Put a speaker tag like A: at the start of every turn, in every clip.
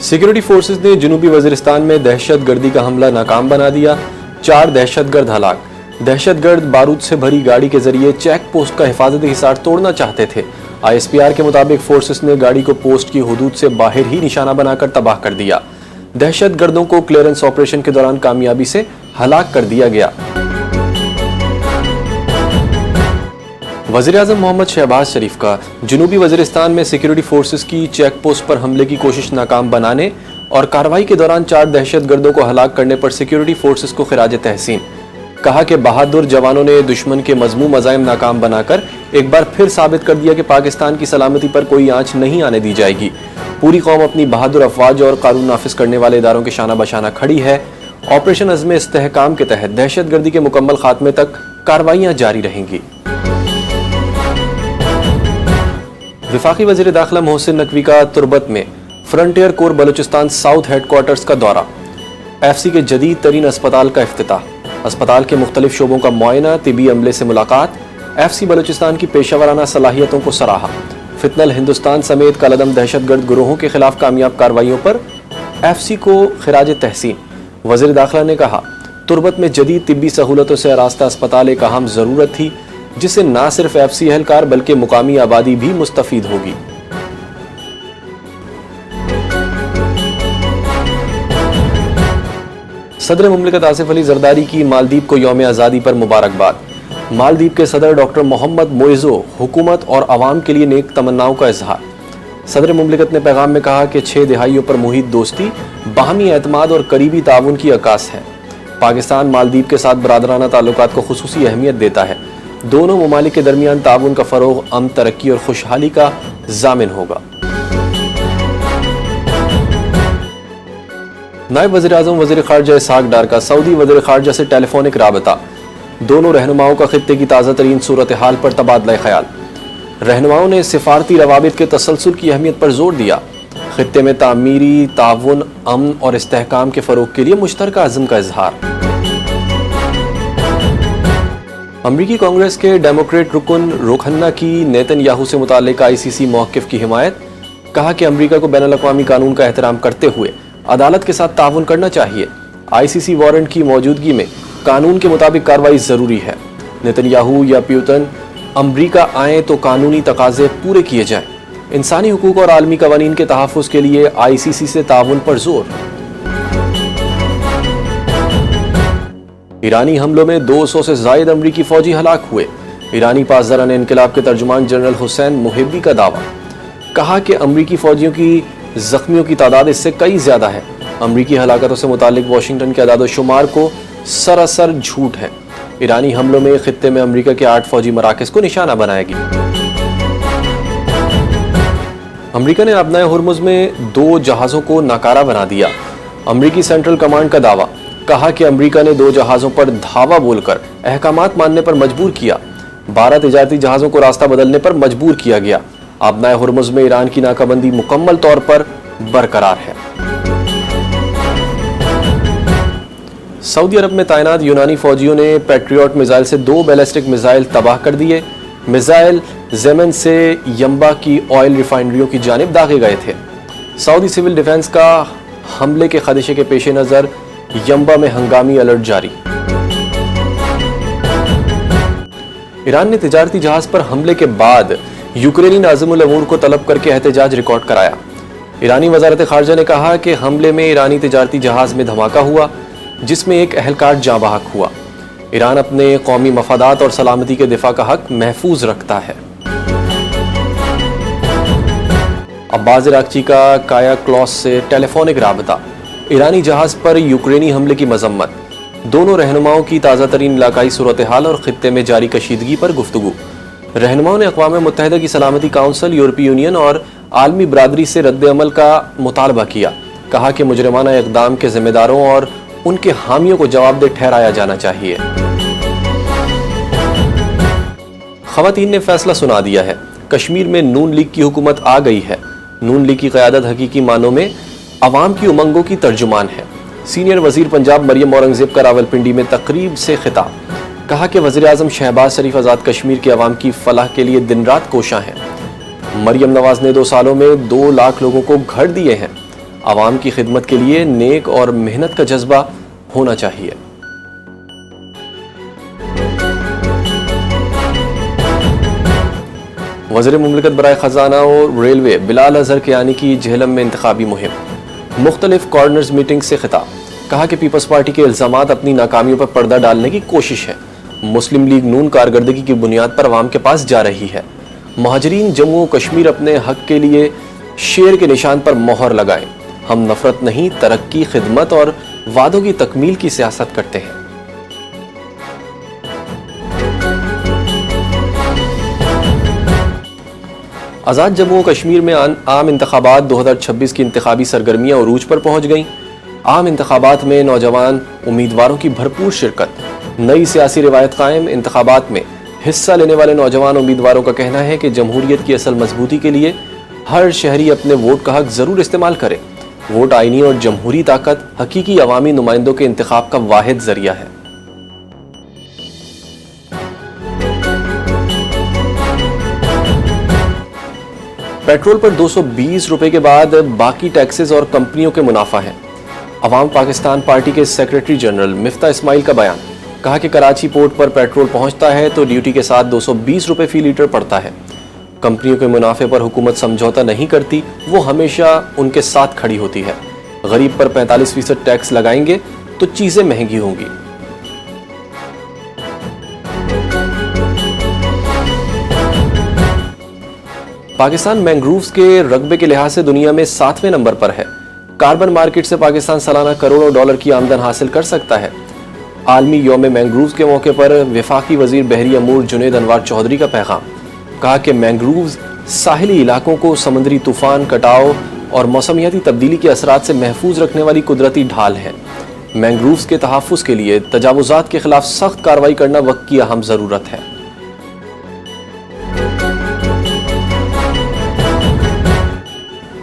A: Security forces ने जनूबी वजीरिस्तान में दहशत गर्दी का हमला नाकाम बना दिया। 4 दहशतगर्द हलाक। दहशतगर्द बारूद से भरी गाड़ी के जरिए चेक पोस्ट का हिफाजती हिसार तोड़ना चाहते थे। ISPR के मुताबिक फोर्सेस ने गाड़ी को पोस्ट की हुदूद से बाहर ही निशाना बनाकर तबाह कर दिया। दहशतगर्दों को क्लियरेंस ऑपरेशन के दौरान कामयाबी से हलाक कर दिया गया। वज़ीर-ए-आज़म मोहम्मद शहबाज शरीफ का जनूबी वज़ीरिस्तान में सिक्योरिटी फोर्सेस की चेक पोस्ट पर हमले की कोशिश नाकाम बनाने और कार्रवाई के दौरान 4 दहशतगर्दों को हलाक करने पर सिक्योरिटी फोर्सेस को खिराज तहसीन। कहा कि बहादुर जवानों ने दुश्मन के मज़मूम अज़ाइम नाकाम बनाकर एक बार फिर साबित कर दिया कि पाकिस्तान की सलामती पर कोई आंच नहीं आने दी जाएगी। पूरी कौम अपनी बहादुर अफवाज और कानून नाफिज करने वाले इदारों के शाना बशाना खड़ी है। ऑपरेशन अज़्म इस्तेहकाम के तहत दहशतगर्दी के मुकम्मल खात्मे तक कार्रवाइयाँ जारी रहेंगी। वफाकी वज़ीर दाखिला मोहसिन नकवी का तुर्बत में frontier core Balochistan south headquarters का दौरा। FC के जदीद तरीन अस्पताल का इफ्तिताह। अस्पताल के मुख्तलिफ शोबों का मुआयना, तिबी अमले से मुलाकात। FC बलूचिस्तान की पेशावराना सलाहियतों को सराहा। फितनल हिंदुस्तान समेत कलअदम दहशतगर्द गुरोहों के खिलाफ कामयाब कार्रवाइयों पर FC को खिराज तहसीन। वज़ीर दाखिला ने कहा, तुर्बत में जदीद तिब्बी सहूलतों से आरास्ता अस्पताल एक अहम ज़रूरत थी, जिससे न सिर्फ FC एहलकार बल्कि मुकामी आबादी भी मुस्तफीद होगी। सदर मुमलिकत आसिफ अली जरदारी की मालदीव को यौम आज़ादी पर मुबारकबाद। मालदीव के सदर डॉक्टर मोहम्मद मोइज़ो हुकूमत और आवाम के लिए नेक तमन्नाओं का इजहार। सदर मुमलिकत ने पैगाम में कहा कि 6 दिहाइयों पर मुहित दोस्ती, बाहमी एतमाद और करीबी ताउन की अक्कास है। पाकिस्तान मालदीव के साथ बरादराना ताल्लुकात को खुसूसी अहमियत देता है। दोनों ममालिक के दरमियान ताउन का फ़रोग़ अमन, तरक्की और खुशहाली का ज़ामिन होगा। नायब वज़ीर-ए-आज़म वज़ीर ख़ारजा इसहाक़ डार का सऊदी वज़ीर ख़ारजा से टेलीफोनिक राबता। दोनों रहनुमाओं का खित्ते की ताज़ा तरीन सूरत हाल पर तबादला ख़याल। रहनुमाओं ने सिफारती रवाबित के तसलसल की अहमियत पर जोर दिया। खित्ते में तामीरी ताउन, अमन और इस्तेहकाम के फ़रोग़ के लिए मुश्तरका अज़्म का इजहार। अमरीकी कांग्रेस के डेमोक्रेट रुकन रोखन्ना की नेतन्याहू से मुताल्लिक ICC मौक़िफ़ की हिमायत। कहा कि अमरीका को बैनुल-अक़वामी कानून का एहतराम करते हुए अदालत के साथ ताउन करना चाहिए। ICC वारंट की मौजूदगी में कानून के मुताबिक कार्रवाई ज़रूरी है। नेतन्याहू या प्यूतन अमरीका आए तो कानूनी तकाज़े पूरे किए जाएं। इंसानी हुकूक और आलमी कवानीन के तहफ़्फ़ुज़ के लिए ICC से ताउन पर जोर। ईरानी हमलों में 200 से ज़ायद अमरीकी फ़ौजी हलाक हुए। ईरानी पासदारान इनक़िलाब के तर्जुमान जनरल हुसैन मुहिब्बी का दावा। कहा कि अमरीकी फ़ौजियों की ज़ख्मियों की तादाद इससे कई ज़्यादा है। अमरीकी हलाकतों से मुताल्लिक वाशिंगटन के अदाद शुमार को सरासर झूठ है। ईरानी हमलों में खित्ते में अमरीका के 8 फ़ौजी मराकज़ को निशाना बनाएगी। अमरीका ने अपनाए हुर्मुज़ में 2 जहाज़ों को नाकारा बना दिया। अमरीकी सेंट्रल कमांड का दावा। कहा कि अमरीका ने 2 जहाज़ों पर धावा बोलकर अहकामात मानने पर मजबूर किया। 12 तिजारती जहाज़ों को रास्ता बदलने पर मजबूर किया गया। अपनाए हुर्मुज़ में ईरान की नाकाबंदी मुकम्मल तौर पर बरकरार है। सऊदी अरब में तैनात यूनानी फौजियों ने पैट्रियट मिसाइल से 2 बैलिस्टिक मिसाइल तबाह कर दिए। मिसाइल येमन से यंबा की ऑयल रिफाइनरियों की जानिब दागे गए थे। सऊदी सिविल डिफेंस का हमले के खदशे के पेश नज़र यंबा में हंगामी अलर्ट जारी। ईरान ने तिजारती जहाज पर हमले के बाद यूक्रेनी नाज़िमुल अमूर को तलब करके एहतजाज रिकॉर्ड कराया। ईरानी वज़ारत ख़ारजा ने कहा कि हमले में ईरानी तिजारती जहाज में धमाका हुआ, जिसमें एक अहलकार जाँ बहक हुआ। ईरान अपने कौमी मफादात और सलामती के दिफा का हक महफूज रखता है। अब्बास इराक़ची का काया क्लॉस से टेलीफोनिक राबता। ईरानी जहाज पर यूक्रेनी हमले की मजम्मत। दोनों रहनुमाओं की ताज़ा तरीन इलाकाई सूरत हाल और खित्ते में जारी कशीदगी पर गुफ्तगू। रहनुमाओं ने अक़वाम मुत्तहिदा की सलामती काउंसिल, यूरोपीय यूनियन और आलमी बरादरी से रद्द अमल का मुतालबा किया। कहा कि मुजरिमाना इक़दाम के ज़िम्मेदारों और उनके हामियों को जवाबदेह ठहराया जाना चाहिए। ख़वातीन ने फैसला सुना दिया है। कश्मीर में नून लीग की हुकूमत आ गई है। नून लीग की क़यादत हकीकी मानों में अवाम की उमंगों की तर्जुमान है। सीनियर वज़ीर पंजाब मरियम औरंगज़ेब का रावलपिंडी में तकरीब से खिताब। कहा कि वज़ीर-ए-आज़म शहबाज शरीफ आज़ाद कश्मीर के अवाम की फलाह के लिए दिन रात कोशां हैं। मरियम नवाज ने 2 सालों में 2 लाख लोगों को घर दिए हैं। عوام کی خدمت کے لیے نیک اور محنت کا جذبہ ہونا چاہیے۔ وزیر مملکت برائے خزانہ اور ریلوے بلال اظہر کیانی کی جہلم میں انتخابی مہم، مختلف کارنرز میٹنگ سے خطاب، کہا کہ پیپلز پارٹی کے الزامات اپنی ناکامیوں پر پردہ ڈالنے کی کوشش ہے۔ مسلم لیگ نون کارکردگی کی بنیاد پر عوام کے پاس جا رہی ہے۔ مہاجرین جموں و کشمیر اپنے حق کے لیے شیر کے نشان پر مہر لگائیں۔ ہم نفرت نہیں، ترقی، خدمت اور وعدوں کی تکمیل کی سیاست کرتے ہیں۔ آزاد جموں و کشمیر میں عام انتخابات 2026 کی انتخابی سرگرمیاں عروج پر پہنچ گئیں۔ عام انتخابات میں نوجوان امیدواروں کی بھرپور شرکت، نئی سیاسی روایت قائم۔ انتخابات میں حصہ لینے والے نوجوان امیدواروں کا کہنا ہے کہ جمہوریت کی اصل مضبوطی کے لیے ہر شہری اپنے ووٹ کا حق ضرور استعمال کرے۔ ووٹ آئینی اور جمہوری طاقت حقیقی عوامی نمائندوں کے انتخاب کا واحد ذریعہ ہے۔ پیٹرول پر 220 روپے کے بعد باقی ٹیکسز اور کمپنیوں کے منافع ہیں۔ عوام پاکستان پارٹی کے سیکریٹری جنرل مفتاح اسماعیل کا بیان، کہا کہ کراچی پورٹ پر پیٹرول پہنچتا ہے تو ڈیوٹی کے ساتھ 220 روپے فی لیٹر پڑتا ہے۔ کمپنیوں کے منافع پر حکومت سمجھوتا نہیں کرتی، وہ ہمیشہ ان کے ساتھ کھڑی ہوتی ہے۔ غریب پر 45% ٹیکس لگائیں گے تو چیزیں مہنگی ہوں گی۔ پاکستان مینگرووز کے رقبے کے لحاظ سے دنیا میں 7ویں نمبر پر ہے۔ کاربن مارکیٹ سے پاکستان سالانہ کروڑوں ڈالر کی آمدن حاصل کر سکتا ہے۔ عالمی یوم مینگرووز کے موقع پر وفاقی وزیر بحری امور جنید انوار چودھری کا پیغام، کہا کہ مینگرووز ساحلی علاقوں کو سمندری طوفان، کٹاؤ اور موسمیاتی تبدیلی کے اثرات سے محفوظ رکھنے والی قدرتی ڈھال ہے۔ مینگرووز کے تحفظ کے لیے تجاوزات کے خلاف سخت کارروائی کرنا وقت کی اہم ضرورت ہے۔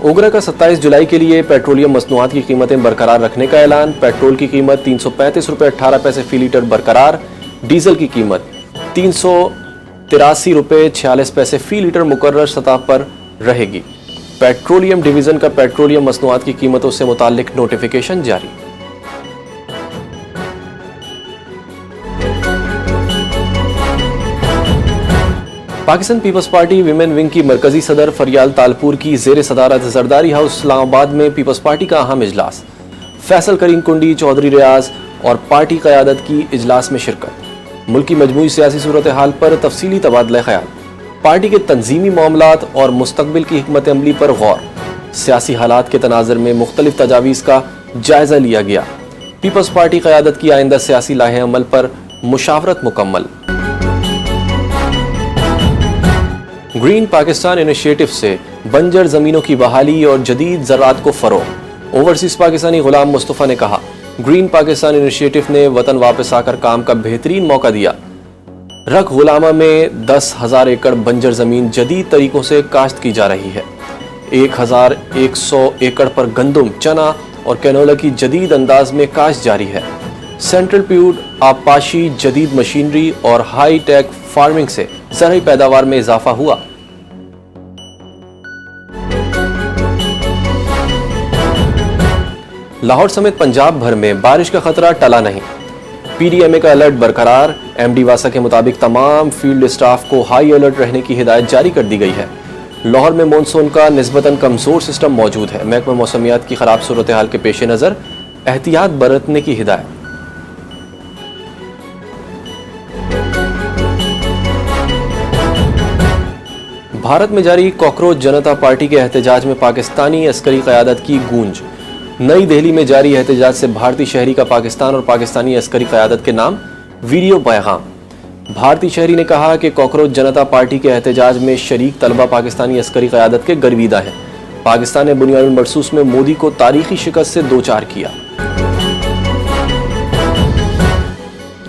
A: اوگرا کا 27 جولائی کے لیے پیٹرولیم مصنوعات کی قیمتیں برقرار رکھنے کا اعلان۔ پیٹرول کی قیمت 335 روپے 18 پیسے فی لیٹر برقرار، ڈیزل کی قیمت 383 روپے 46 پیسے فی لیٹر مقرر سطح پر رہے گی۔ پیٹرولیم ڈویژن کا پیٹرولیم مصنوعات کی قیمتوں سے متعلق نوٹیفیکیشن جاری۔ پاکستان پیپلز پارٹی ویمن ونگ کی مرکزی صدر فریال تالپور کی زیر صدارت زرداری ہاؤس اسلام آباد میں پیپلز پارٹی کا اہم اجلاس۔ فیصل کریم کنڈی، چودھری ریاض اور پارٹی قیادت کی اجلاس میں شرکت۔ ملکی مجموعی سیاسی صورتحال پر تفصیلی تبادلہ خیال، پارٹی کے تنظیمی معاملات اور مستقبل کی حکمت عملی پر غور۔ سیاسی حالات کے تناظر میں مختلف تجاویز کا جائزہ لیا گیا۔ پیپلز پارٹی قیادت کی آئندہ سیاسی لاہ عمل پر مشاورت مکمل۔ گرین پاکستان انیشیٹو سے بنجر زمینوں کی بحالی اور جدید زراعت کو فروغ۔ اوورسیز پاکستانی غلام مصطفیٰ نے کہا، گرین پاکستان انیشیٹو نے وطن واپس آ کر کام کا بہترین موقع دیا۔ رک غلامہ میں 10,000 ایکڑ بنجر زمین جدید طریقوں سے کاشت کی جا رہی ہے۔ 1,100 ایکڑ پر گندم، چنا اور کینولا کی جدید انداز میں کاشت جاری ہے۔ سینٹرل پیوڈ آبپاشی، جدید مشینری اور ہائی ٹیک فارمنگ سے زرعی پیداوار میں اضافہ ہوا۔ لاہور سمیت پنجاب بھر میں بارش کا خطرہ ٹلا نہیں۔ پی ڈی ایم اے کا الرٹ برقرار۔ ایم ڈی واسا کے مطابق تمام فیلڈ اسٹاف کو ہائی الرٹ رہنے کی ہدایت جاری کر دی گئی ہے۔ لاہور میں مونسون کا نسبتاً کمزور سسٹم موجود ہے۔ محکمہ موسمیات کی خراب صورتحال کے پیش نظر احتیاط برتنے کی ہدایت۔ بھارت میں جاری کاکروچ جنتا پارٹی کے احتجاج میں پاکستانی عسکری قیادت کی گونج۔ نئی دہلی میں جاری احتجاج سے بھارتی شہری کا پاکستان اور پاکستانی عسکری قیادت کے نام ویڈیو پیغام۔ بھارتی شہری نے کہا کہ کاکروچ جنتا پارٹی کے احتجاج میں شریک طلبہ پاکستانی عسکری قیادت کے گرویدہ ہیں۔ پاکستان نے بنیاد المرصوص میں مودی کو تاریخی شکست سے دوچار کیا۔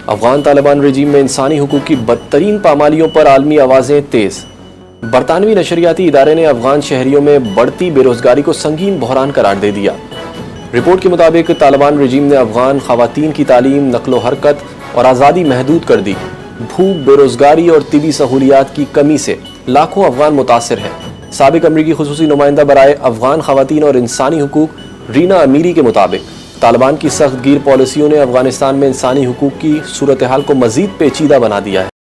A: افغان طالبان رجیم میں انسانی حقوق کی بدترین پامالیوں پر عالمی آوازیں تیز۔ برطانوی نشریاتی ادارے نے افغان شہریوں میں بڑھتی بے روزگاری کو سنگین بحران قرار دے دیا۔ رپورٹ کے مطابق طالبان رجیم نے افغان خواتین کی تعلیم، نقل و حرکت اور آزادی محدود کر دی۔ بھوک، بے روزگاری اور طبی سہولیات کی کمی سے لاکھوں افغان متاثر ہیں۔ سابق امریکی خصوصی نمائندہ برائے افغان خواتین اور انسانی حقوق رینا امیری کے مطابق طالبان کی سخت گیر پالیسیوں نے افغانستان میں انسانی حقوق کی صورتحال کو مزید پیچیدہ بنا دیا ہے۔